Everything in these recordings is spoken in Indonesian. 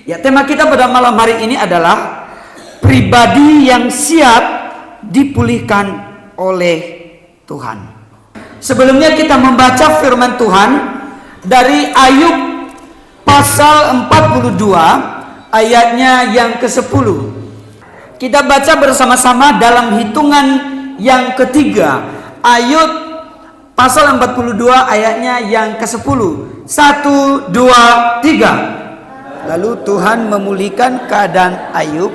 Ya, tema kita pada malam hari ini adalah pribadi yang siap dipulihkan oleh Tuhan. Sebelumnya kita membaca firman Tuhan dari Ayub pasal 42 ayatnya yang ke-10. Kita baca bersama-sama dalam hitungan yang ketiga. Ayub pasal 42 ayatnya yang ke-10. 1, 2, 3. Lalu Tuhan memulihkan keadaan Ayub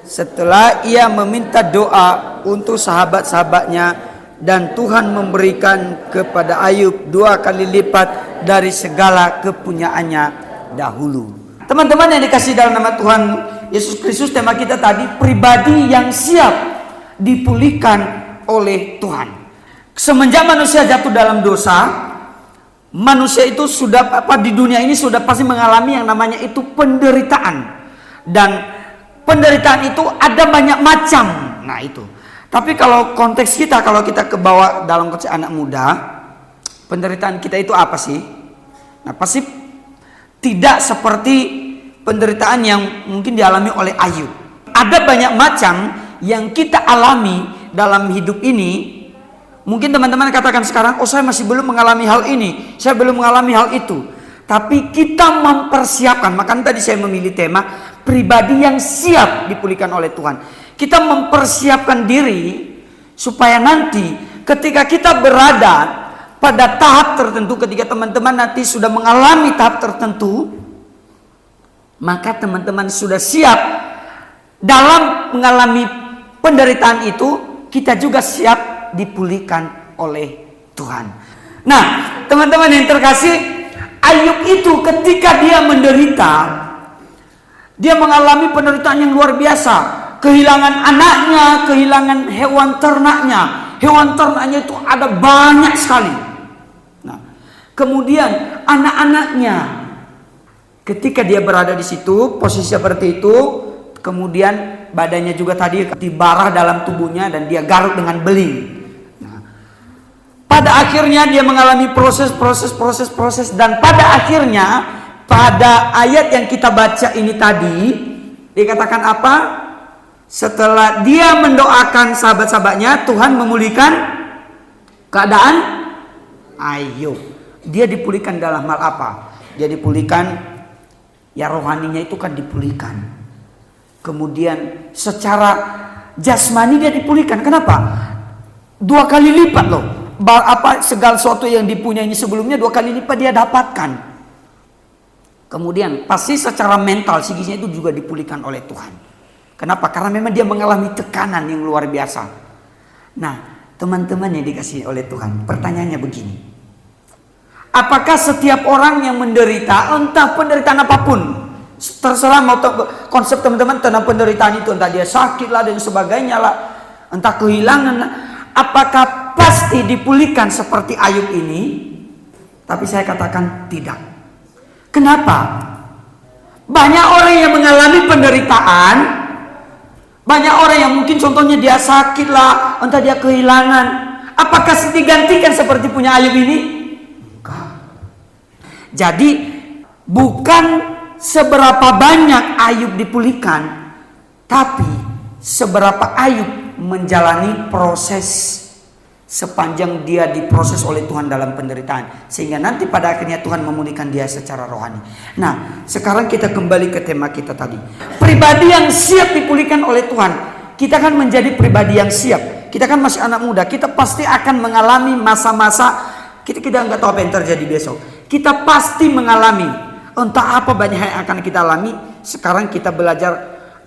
setelah ia meminta doa untuk sahabat-sahabatnya, dan Tuhan memberikan kepada Ayub 2 kali lipat dari segala kepunyaannya dahulu. Teman-teman yang dikasihi dalam nama Tuhan Yesus Kristus, tema kita tadi pribadi yang siap dipulihkan oleh Tuhan. Semenjak manusia jatuh dalam dosa, manusia itu sudah di dunia ini sudah pasti mengalami yang namanya itu penderitaan. Dan penderitaan itu ada banyak macam. Nah itu. Tapi kalau konteks kita, kalau kita ke bawah dalam konteks anak muda, penderitaan kita itu apa sih? Nah pasti tidak seperti penderitaan yang mungkin dialami oleh Ayub. Ada banyak macam yang kita alami dalam hidup ini. Mungkin teman-teman katakan sekarang, oh saya masih belum mengalami hal ini, saya belum mengalami hal itu. Tapi kita mempersiapkan, makanya tadi saya memilih tema pribadi yang siap dipulihkan oleh Tuhan. Kita mempersiapkan diri supaya nanti ketika kita berada pada tahap tertentu, ketika teman-teman nanti sudah mengalami tahap tertentu, maka teman-teman sudah siap dalam mengalami penderitaan itu, kita juga siap dipulihkan oleh Tuhan. Nah, teman-teman yang terkasih, Ayub itu ketika dia menderita, dia mengalami penderitaan yang luar biasa. Kehilangan anaknya, kehilangan hewan ternaknya. Hewan ternaknya itu ada banyak sekali. Nah, kemudian anak-anaknya, ketika dia berada di situ, posisi seperti itu, kemudian badannya juga tadi dibarah dalam tubuhnya dan dia garuk dengan beling. Pada akhirnya dia mengalami proses, dan pada akhirnya pada ayat yang kita baca ini tadi dikatakan apa? Setelah dia mendoakan sahabat-sahabatnya, Tuhan memulihkan keadaan Ayub. Dia dipulihkan dalam hal apa? Dia dipulihkan, ya rohaninya itu kan dipulihkan. Kemudian secara jasmani dia dipulihkan. Kenapa? 2 kali lipat loh. Segala sesuatu yang dipunyai sebelumnya 2 kali lipat dia dapatkan. Kemudian pasti secara mental psikisnya itu juga dipulihkan oleh Tuhan. Kenapa? Karena memang dia mengalami tekanan yang luar biasa. Nah, teman-teman yang dikasihi oleh Tuhan, pertanyaannya begini. Apakah setiap orang yang menderita, entah penderitaan apapun, terserah mau konsep teman-teman tentang penderitaan itu, entah dia sakit lah dan sebagainya lah, entah kehilangan lah, apakah pasti dipulihkan seperti Ayub ini? Tapi saya katakan tidak. Kenapa? Banyak orang yang mengalami penderitaan, banyak orang yang mungkin contohnya dia sakit lah, entah dia kehilangan. Apakah digantikan seperti punya Ayub ini? Enggak. Jadi bukan seberapa banyak Ayub dipulihkan, tapi seberapa Ayub menjalani proses sepanjang dia diproses oleh Tuhan dalam penderitaan, sehingga nanti pada akhirnya Tuhan memulihkan dia secara rohani. Nah, sekarang kita kembali ke tema kita tadi. Pribadi yang siap dipulihkan oleh Tuhan. Kita kan menjadi pribadi yang siap. Kita kan masih anak muda. Kita pasti akan mengalami masa-masa kita nggak tahu apa yang terjadi besok. Kita pasti mengalami entah apa banyak hal yang akan kita alami. Sekarang kita belajar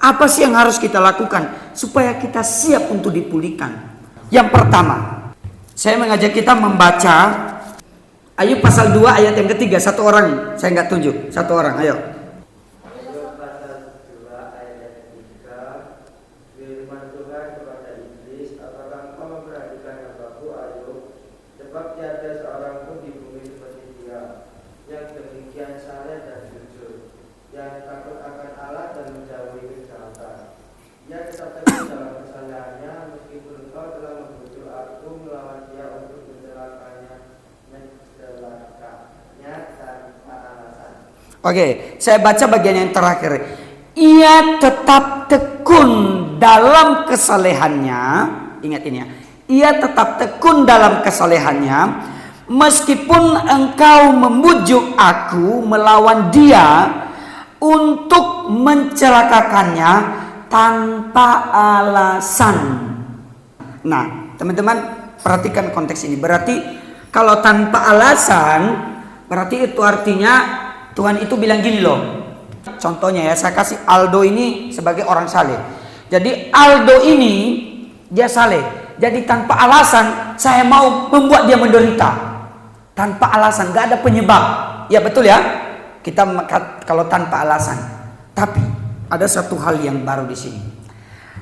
apa sih yang harus kita lakukan supaya kita siap untuk dipulihkan. Yang pertama, saya mengajak kita membaca Ayub pasal 2 ayat yang ketiga. Satu orang, saya nggak tunjuk. Satu orang, ayo. Ayub pasal 2 ayat yang ketiga. Firman Tuhan kepada iblis, apakah kau memperhatikan hambaku Ayub? Sebab tiada seorang pun di bumi seperti dia, yang demikian saleh dan jujur, yang takut akan Allah dan menjauhi kejahatan. Ia tetap teguh dalam kesalahannya, meskipun engkau telah membujuk aku melawan dia untuk mencelakanya tanpa alasan. Oke, saya baca bagian yang terakhir. Ia tetap tekun dalam kesalehannya. Ingat ini ya. Ia tetap tekun dalam kesalehannya, meskipun engkau membujuk aku melawan dia untuk mencelakakannya tanpa alasan. Nah, teman-teman perhatikan konteks ini. Berarti kalau tanpa alasan, berarti itu artinya Tuhan itu bilang gini loh. Contohnya ya, saya kasih Aldo ini sebagai orang saleh. Jadi Aldo ini dia saleh. Jadi tanpa alasan saya mau membuat dia menderita. Tanpa alasan, gak ada penyebab. Ya betul ya. Kita kalau tanpa alasan. Tapi ada satu hal yang baru di sini.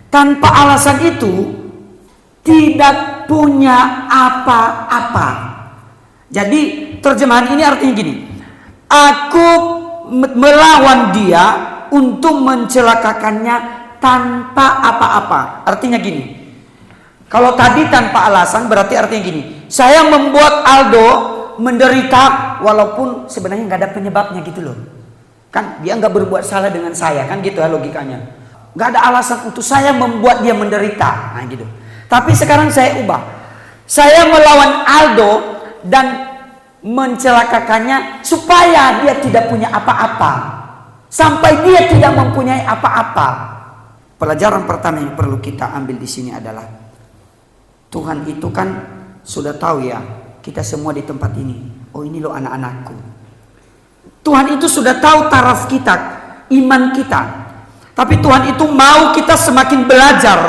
Tanpa alasan itu tidak punya apa-apa. Jadi terjemahan ini artinya gini. Aku melawan dia untuk mencelakakannya tanpa apa-apa. Artinya gini. Kalau tadi tanpa alasan berarti artinya gini. Saya membuat Aldo menderita walaupun sebenarnya nggak ada penyebabnya gitu loh. Kan dia nggak berbuat salah dengan saya, kan gitu ya logikanya. Nggak ada alasan untuk saya membuat dia menderita. Nah gitu. Tapi sekarang saya ubah. Saya melawan Aldo dan mencelakakannya supaya dia tidak punya apa-apa. Sampai dia tidak mempunyai apa-apa. Pelajaran pertama yang perlu kita ambil di sini adalah Tuhan itu kan sudah tahu ya, kita semua di tempat ini. Oh ini loh anak-anakku. Tuhan itu sudah tahu taraf kita, iman kita. Tapi Tuhan itu mau kita semakin belajar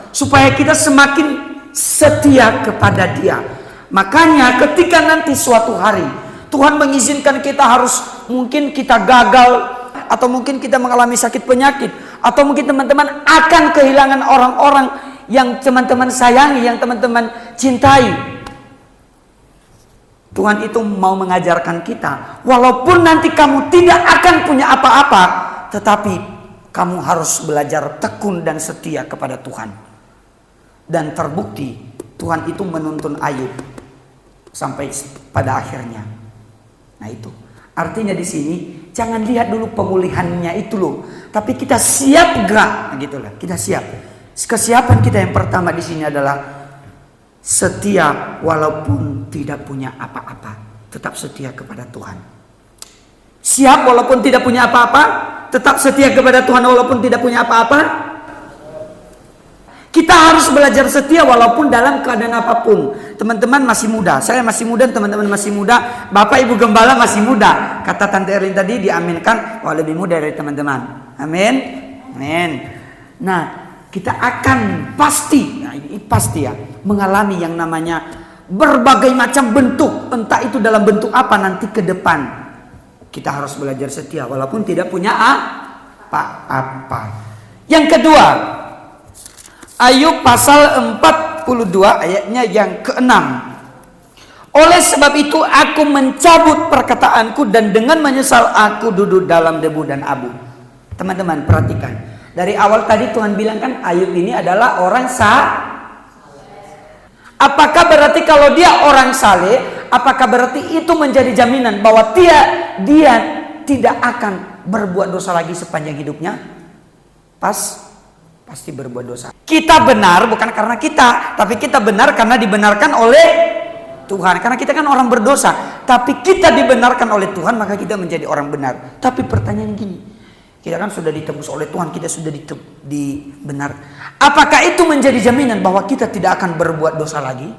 supaya kita semakin setia kepada Dia. Makanya ketika nanti suatu hari Tuhan mengizinkan kita harus, mungkin kita gagal, atau mungkin kita mengalami sakit penyakit, atau mungkin teman-teman akan kehilangan orang-orang yang teman-teman sayangi, yang teman-teman cintai. Tuhan itu mau mengajarkan kita, walaupun nanti kamu tidak akan punya apa-apa, tetapi kamu harus belajar tekun dan setia kepada Tuhan. Dan terbukti Tuhan itu menuntun Ayub sampai pada akhirnya. Nah itu artinya di sini jangan lihat dulu pemulihannya itu loh, tapi kita siap gak? Gitu lah, kita siap. Kesiapan kita yang pertama di sini adalah setia walaupun tidak punya apa-apa, tetap setia kepada Tuhan. Siap walaupun tidak punya apa-apa, tetap setia kepada Tuhan walaupun tidak punya apa-apa. Kita harus belajar setia walaupun dalam keadaan apapun. Teman-teman masih muda, saya masih muda, teman-teman masih muda, Bapak Ibu Gembala masih muda. Kata Tante Erlin tadi diaminkan, wah lebih muda dari teman-teman. Amin. Amin. Nah, kita akan pasti, nah ini pasti ya, mengalami yang namanya berbagai macam bentuk, entah itu dalam bentuk apa nanti ke depan. Kita harus belajar setia walaupun tidak punya apa-apa. Yang kedua, Ayub pasal 42 ayatnya yang ke-6. Oleh sebab itu aku mencabut perkataanku dan dengan menyesal aku duduk dalam debu dan abu. Teman-teman perhatikan. Dari awal tadi Tuhan bilang kan Ayub ini adalah orang Apakah berarti kalau dia orang saleh, apakah berarti itu menjadi jaminan bahwa dia tidak akan berbuat dosa lagi sepanjang hidupnya? Pasti berbuat dosa. Kita benar bukan karena kita, tapi kita benar karena dibenarkan oleh Tuhan. Karena kita kan orang berdosa, tapi kita dibenarkan oleh Tuhan, maka kita menjadi orang benar. Tapi pertanyaan gini, kita kan sudah ditebus oleh Tuhan, kita sudah dibenar. Apakah itu menjadi jaminan bahwa kita tidak akan berbuat dosa lagi?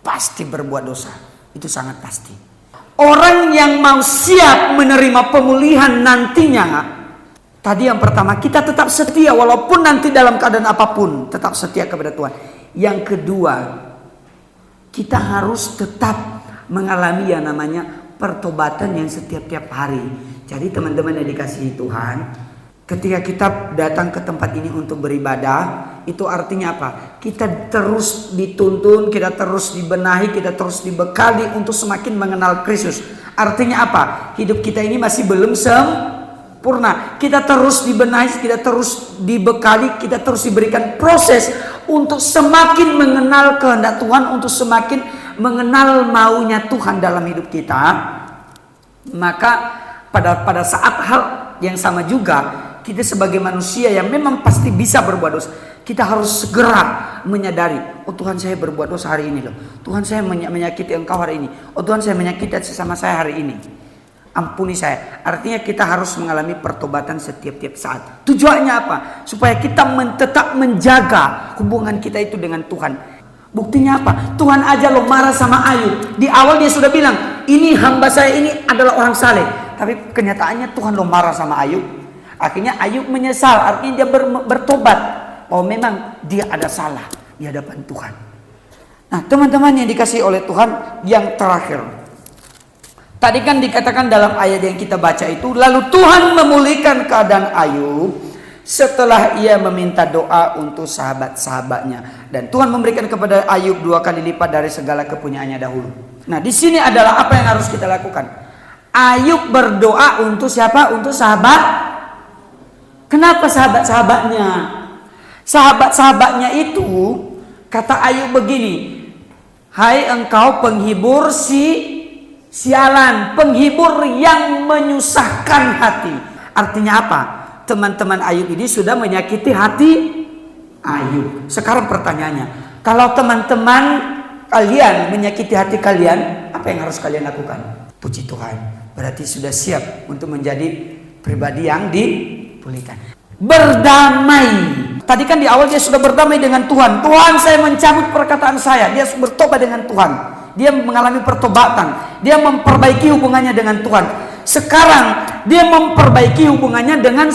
Pasti berbuat dosa. Itu sangat pasti. Orang yang mau siap menerima pemulihan nantinya, tadi yang pertama, kita tetap setia walaupun nanti dalam keadaan apapun, tetap setia kepada Tuhan. Yang kedua, kita harus tetap mengalami yang namanya pertobatan yang setiap-tiap hari. Jadi teman-teman yang dikasihi Tuhan, ketika kita datang ke tempat ini untuk beribadah, itu artinya apa? Kita terus dituntun, kita terus dibenahi, kita terus dibekali untuk semakin mengenal Kristus. Artinya apa? Hidup kita ini masih belum sempurna. Kita terus dibenahi, kita terus dibekali, kita terus diberikan proses untuk semakin mengenal kehendak Tuhan, untuk semakin mengenal maunya Tuhan dalam hidup kita. Maka pada saat hal yang sama juga, kita sebagai manusia yang memang pasti bisa berbuat dosa, kita harus segera menyadari, oh Tuhan saya berbuat dosa hari ini loh. Tuhan saya menyakiti engkau hari ini. Oh Tuhan saya menyakiti sesama saya hari ini. Ampuni saya. Artinya kita harus mengalami pertobatan setiap saat. Tujuannya apa? Supaya kita tetap menjaga hubungan kita itu dengan Tuhan. Buktinya apa? Tuhan aja lo marah sama Ayub. Di awal dia sudah bilang, ini hamba saya ini adalah orang saleh. Tapi kenyataannya Tuhan lo marah sama Ayub. Akhirnya Ayub menyesal, artinya dia bertobat bahwa memang dia ada salah di hadapan Tuhan. Nah, teman-teman yang dikasihi oleh Tuhan, yang terakhir. Tadi kan dikatakan dalam ayat yang kita baca itu, lalu Tuhan memulihkan keadaan Ayub setelah ia meminta doa untuk sahabat-sahabatnya, dan Tuhan memberikan kepada Ayub 2 kali lipat dari segala kepunyaannya dahulu. Nah, di sini adalah apa yang harus kita lakukan. Ayub berdoa untuk siapa? Untuk sahabat. Kenapa sahabat-sahabatnya? Sahabat-sahabatnya itu kata Ayub begini, hai engkau penghibur sialan, penghibur yang menyusahkan hati. Artinya apa? Teman-teman Ayub ini sudah menyakiti hati Ayub. Sekarang pertanyaannya, kalau teman-teman kalian menyakiti hati kalian, apa yang harus kalian lakukan? Puji Tuhan, berarti sudah siap untuk menjadi pribadi yang dipulihkan. Berdamai. Tadi kan di awal dia sudah berdamai dengan Tuhan. Tuhan, saya mencabut perkataan saya. Dia bertobat dengan Tuhan. Dia mengalami pertobatan. Dia memperbaiki hubungannya dengan Tuhan. Sekarang dia memperbaiki hubungannya dengan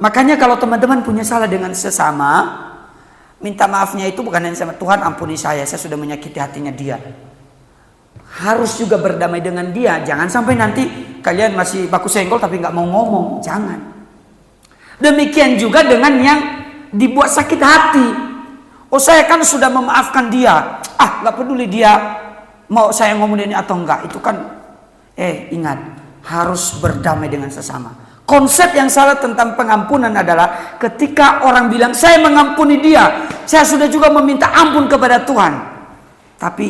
Makanya kalau teman-teman punya salah dengan sesama, minta maafnya itu bukan hanya sama Tuhan, ampuni saya sudah menyakiti hatinya dia. Harus juga berdamai dengan dia. Jangan sampai nanti kalian masih baku senggol tapi nggak mau ngomong. Jangan. Demikian juga dengan yang dibuat sakit hati. Oh saya kan sudah memaafkan dia. Nggak peduli dia mau saya ngomong ini atau enggak. Itu kan ingat, harus berdamai dengan sesama. Konsep yang salah tentang pengampunan adalah ketika orang bilang saya mengampuni dia, saya sudah juga meminta ampun kepada Tuhan, tapi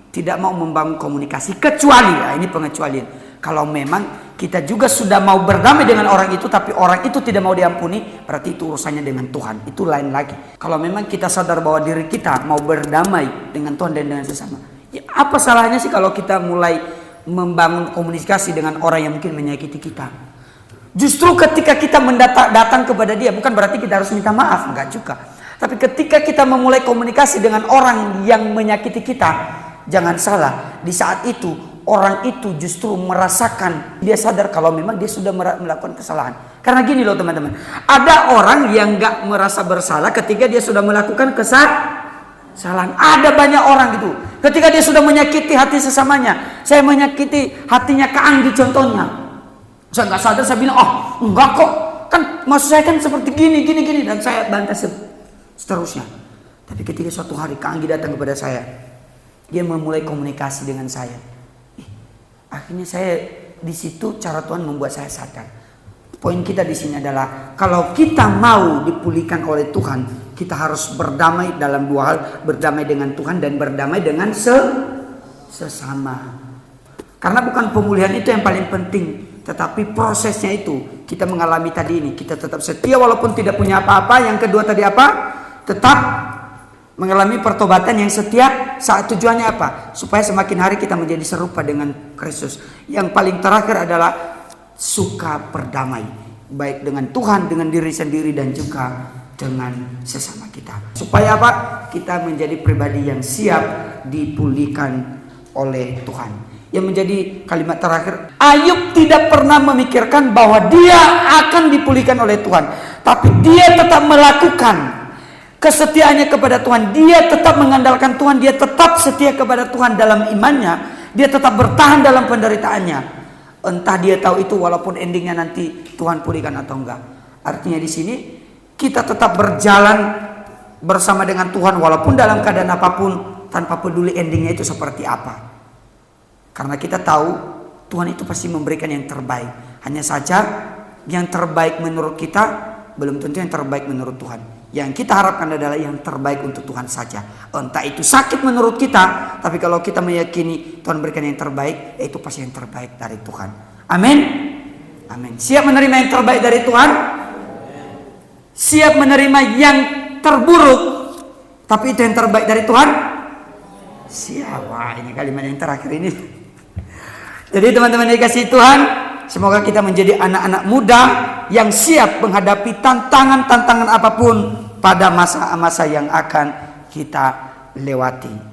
tidak mau membangun komunikasi. Kecuali, ini pengecualian, kalau memang kita juga sudah mau berdamai dengan orang itu, tapi orang itu tidak mau diampuni, berarti itu urusannya dengan Tuhan. Itu lain lagi. Kalau memang kita sadar bahwa diri kita mau berdamai dengan Tuhan dan dengan sesama, ya apa salahnya sih kalau kita mulai membangun komunikasi dengan orang yang mungkin menyakiti kita? Justru ketika kita datang kepada dia, bukan berarti kita harus minta maaf, enggak juga. Tapi ketika kita memulai komunikasi dengan orang yang menyakiti kita, jangan salah, di saat itu orang itu justru merasakan, dia sadar kalau memang dia sudah melakukan kesalahan. Karena gini loh teman-teman, ada orang yang gak merasa bersalah ketika dia sudah melakukan kesalahan. Ada banyak orang gitu, ketika dia sudah menyakiti hati sesamanya. Saya menyakiti hatinya Kak Anggi contohnya, saya gak sadar, saya bilang, enggak kok, kan maksud saya kan seperti gini, dan saya bantah seterusnya. Tapi ketika suatu hari Kak Anggi datang kepada saya, dia memulai komunikasi dengan saya. Akhirnya saya di situ cara Tuhan membuat saya sadar. Poin kita di sini adalah kalau kita mau dipulihkan oleh Tuhan, kita harus berdamai dalam dua hal, berdamai dengan Tuhan dan berdamai dengan sesama. Karena bukan pemulihan itu yang paling penting, tetapi prosesnya itu. Kita mengalami tadi ini, kita tetap setia walaupun tidak punya apa-apa. Yang kedua tadi apa? Tetap mengalami pertobatan yang setiap saat. Tujuannya apa? Supaya semakin hari kita menjadi serupa dengan Kristus. Yang paling terakhir adalah suka berdamai, baik dengan Tuhan, dengan diri sendiri, dan juga dengan sesama kita. Supaya apa? Kita menjadi pribadi yang siap dipulihkan oleh Tuhan. Yang menjadi kalimat terakhir, Ayub tidak pernah memikirkan bahwa dia akan dipulihkan oleh Tuhan, tapi dia tetap melakukan kesetiaannya kepada Tuhan. Dia tetap mengandalkan Tuhan. Dia tetap setia kepada Tuhan dalam imannya. Dia tetap bertahan dalam penderitaannya. Entah dia tahu itu walaupun endingnya nanti Tuhan pulihkan atau enggak. Artinya di sini kita tetap berjalan bersama dengan Tuhan walaupun dalam keadaan apapun, tanpa peduli endingnya itu seperti apa. Karena kita tahu Tuhan itu pasti memberikan yang terbaik. Hanya saja yang terbaik menurut kita belum tentu yang terbaik menurut Tuhan. Yang kita harapkan adalah yang terbaik untuk Tuhan saja. Entah itu sakit menurut kita, tapi kalau kita meyakini Tuhan berikan yang terbaik, itu pasti yang terbaik dari Tuhan. Amin. Amin. Siap menerima yang terbaik dari Tuhan? Siap menerima yang terburuk, tapi itu yang terbaik dari Tuhan? Siap. Wah, ini kalimat yang terakhir ini. Jadi teman-teman yang dikasihi Tuhan, semoga kita menjadi anak-anak muda yang siap menghadapi tantangan-tantangan apapun pada masa-masa yang akan kita lewati.